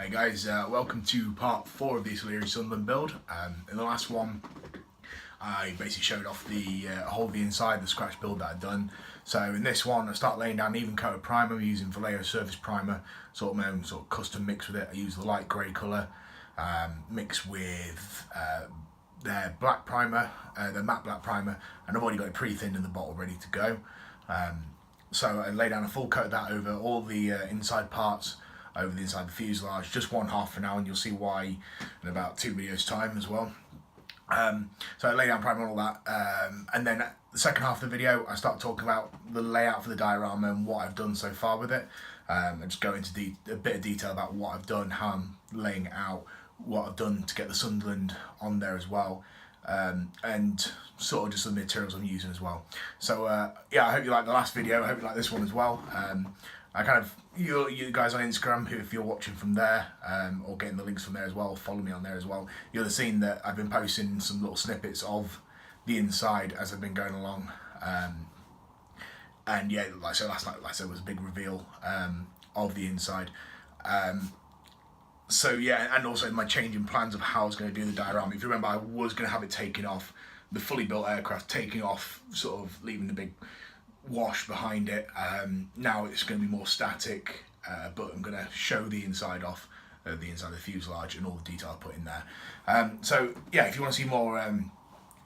Hey guys, welcome to part 4 of the Italeri Sunderland build. In the last one, I basically showed off the whole of the inside, the scratch build that I'd done. So in this one, I start laying down even coat primer. I'm using Vallejo surface primer, sort of my own sort of custom mix with it. I use the light grey colour, mixed with their black primer, their matte black primer, and I've already got it pre-thinned in the bottle ready to go. So I lay down a full coat of that over all the inside parts, over the inside of the fuselage, just one half for now, and you'll see why in about 2 videos time as well. So I lay down primer and all that, and then the second half of the video I start talking about the layout for the diorama and what I've done so far with it, and just go into a bit of detail about what I've done, how I'm laying it out, what I've done to get the Sunderland on there as well, and sort of just the materials I'm using as well. So yeah, I hope you like the last video. I hope you like this one as well. I kind of, you guys on Instagram, who if you're watching from there, or getting the links from there as well, follow me on there as well. You'll have seen that I've been posting some little snippets of the inside as I've been going along. And yeah, like so last night, like I said, was a big reveal of the inside. So yeah, and also my changing plans of how I was going to do the diorama. If you remember, I was going to have it taken off, the fully built aircraft taking off, sort of leaving the big wash behind it. Now it's going to be more static, but I'm going to show the inside off, the inside of the fuselage and all the detail I put in there. So yeah, if you want to see more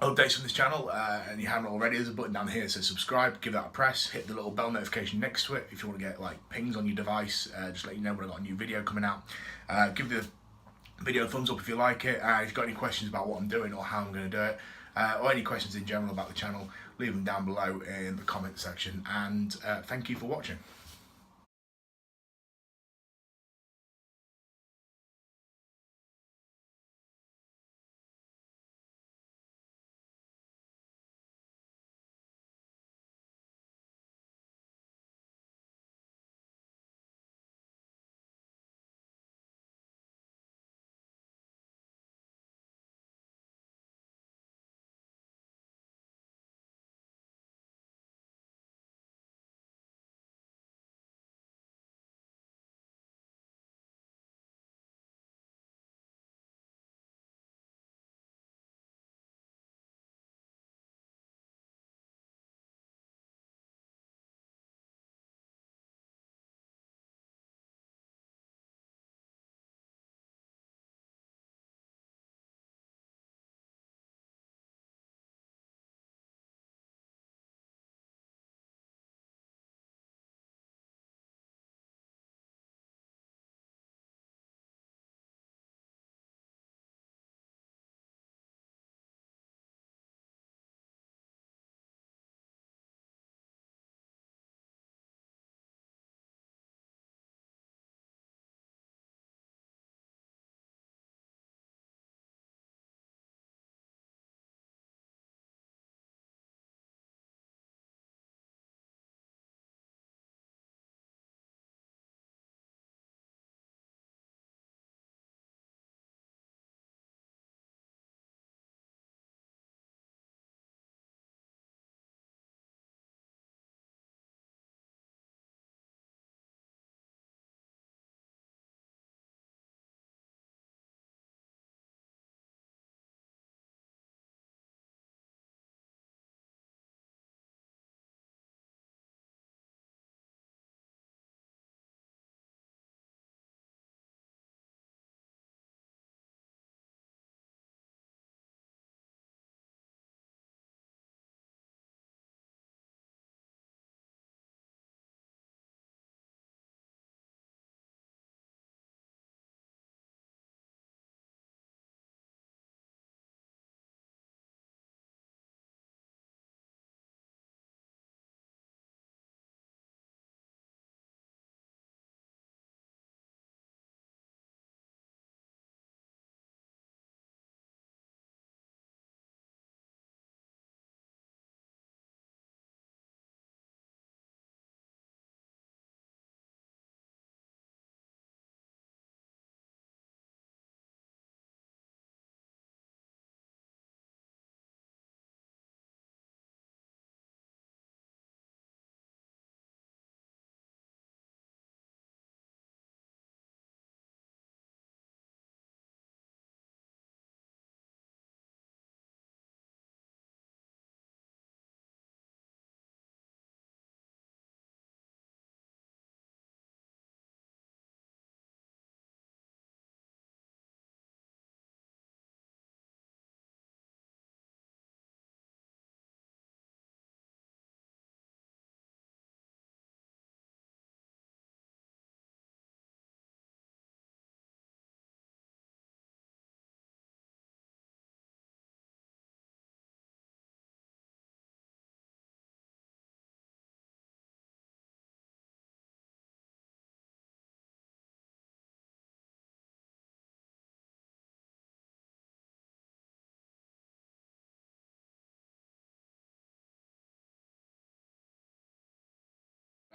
updates from this channel, and you haven't already, there's a button down here that says subscribe. Give that a press, hit the little bell notification next to it if you want to get like pings on your device, just let you know when I've got a new video coming out. Give the video a thumbs up if you like it. If you've got any questions about what I'm doing or how I'm going to do it, or any questions in general about the channel, leave them down below in the comment section, and thank you for watching.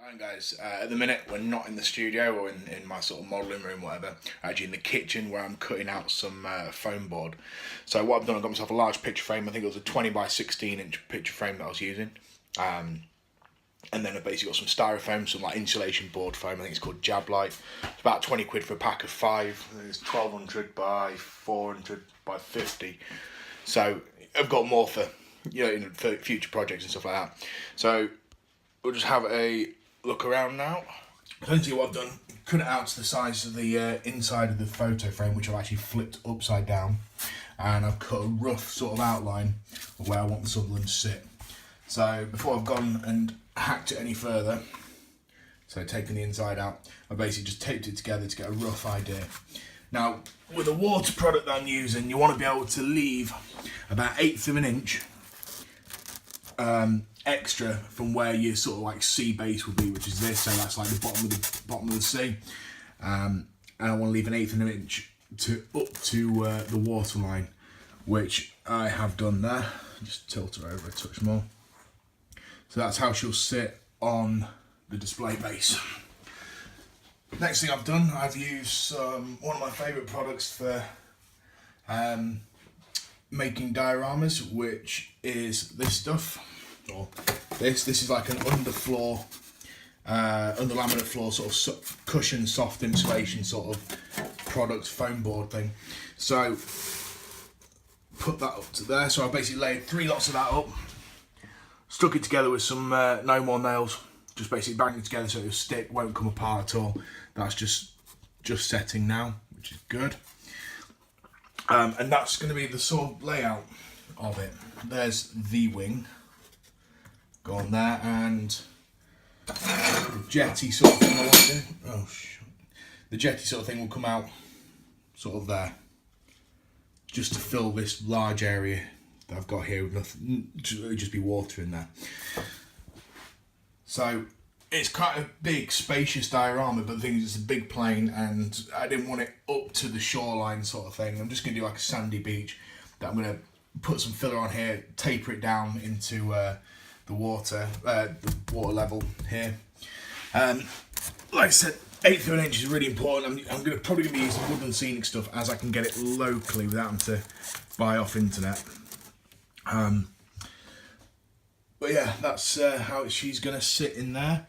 Alright guys, at the minute we're not in the studio or in my sort of modelling room, whatever. We're actually in the kitchen where I'm cutting out some foam board. So what I've done, I've got myself a large picture frame. I think it was a 20 by 16 inch picture frame that I was using. And then I've basically got some styrofoam, some like insulation board foam. I think it's called Jab Light. It's about 20 quid for a pack of 5. It's 1200 by 400 by 50. So I've got more for, you know, for future projects and stuff like that. So we'll just have a look around now. Essentially what I've done, cut it out to the size of the inside of the photo frame, which I've actually flipped upside down, and I've cut a rough sort of outline of where I want the Sunderland to sit. So before I've gone and hacked it any further, so taking the inside out, I basically just taped it together to get a rough idea. Now with a water product that I'm using, you want to be able to leave about 1/8 of an inch extra from where your sort of like sea base would be, which is this. So that's like the bottom of the sea, and I want to leave 1/8 of an inch up to the water line, which I have done there. Just tilt her over a touch more. So that's how she'll sit on the display base. Next thing I've done, I've used one of my favourite products for making dioramas, which is this stuff. Or this is like an underfloor, under laminate floor sort of cushion, soft insulation sort of product, foam board thing. So put that up to there. So I basically laid 3 lots of that up, stuck it together with some no more nails, just basically banged it together so it'll stick, won't come apart at all. That's just setting now, which is good. And that's going to be the sort of layout of it. There's the wing. Go on there, and the jetty sort of thing I want to do. Oh shit. The jetty sort of thing will come out sort of there, just to fill this large area that I've got here with nothing. It'll just be water in there. So it's quite a big, spacious diorama, but the thing is, it's a big plane, and I didn't want it up to the shoreline sort of thing. I'm just going to do like a sandy beach that I'm going to put some filler on here, taper it down into the water level here. Like I said, 1/8 of an inch is really important. I'm probably going to be using wood and scenic stuff as I can get it locally without having to buy off internet. But yeah, that's how she's going to sit in there.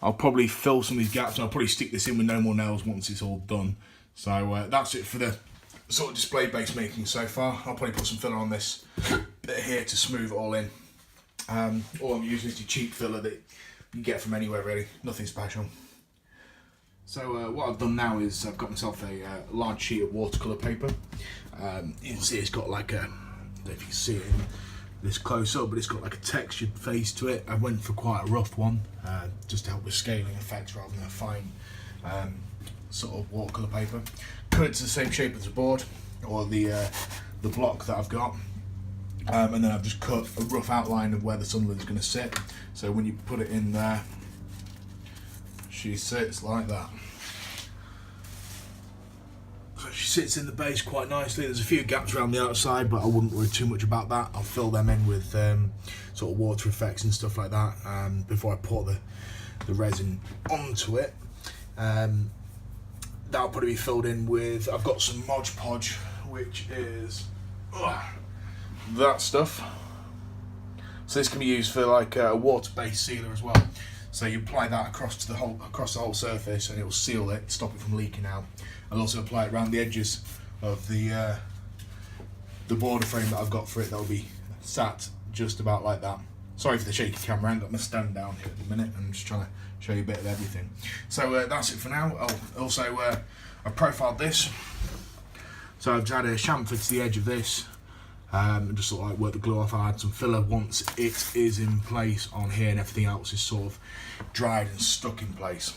I'll probably fill some of these gaps, and I'll probably stick this in with no more nails once it's all done. So that's it for the sort of display base making so far. I'll probably put some filler on this bit here to smooth it all in. All I'm using is the cheap filler that you get from anywhere really, nothing special. So what I've done now is I've got myself a large sheet of watercolour paper. You can see it's got like a, I don't know if you can see it in this close up, but it's got like a textured face to it. I went for quite a rough one, just to help with scaling effects rather than a fine sort of watercolour paper. Cut it to the same shape as the board, or the block that I've got. And then I've just cut a rough outline of where the Sunderland's going to sit. So when you put it in there, she sits like that. So she sits in the base quite nicely. There's a few gaps around the outside, but I wouldn't worry too much about that. I'll fill them in with sort of water effects and stuff like that before I pour the resin onto it. That'll probably be filled in with, I've got some Mod Podge, which is that stuff. So this can be used for like a water-based sealer as well. So you apply that across the whole surface, and it will seal it, stop it from leaking out. I'll also apply it around the edges of the border frame that I've got for it. That'll be sat just about like that. Sorry for the shaky camera, I ain't got my stand down here at the minute. I'm just trying to show you a bit of everything. So that's it for now. Also I've profiled this. So I've had a chamfer to the edge of this. And just sort of like work the glue off. I had some filler once it is in place on here, and everything else is sort of dried and stuck in place.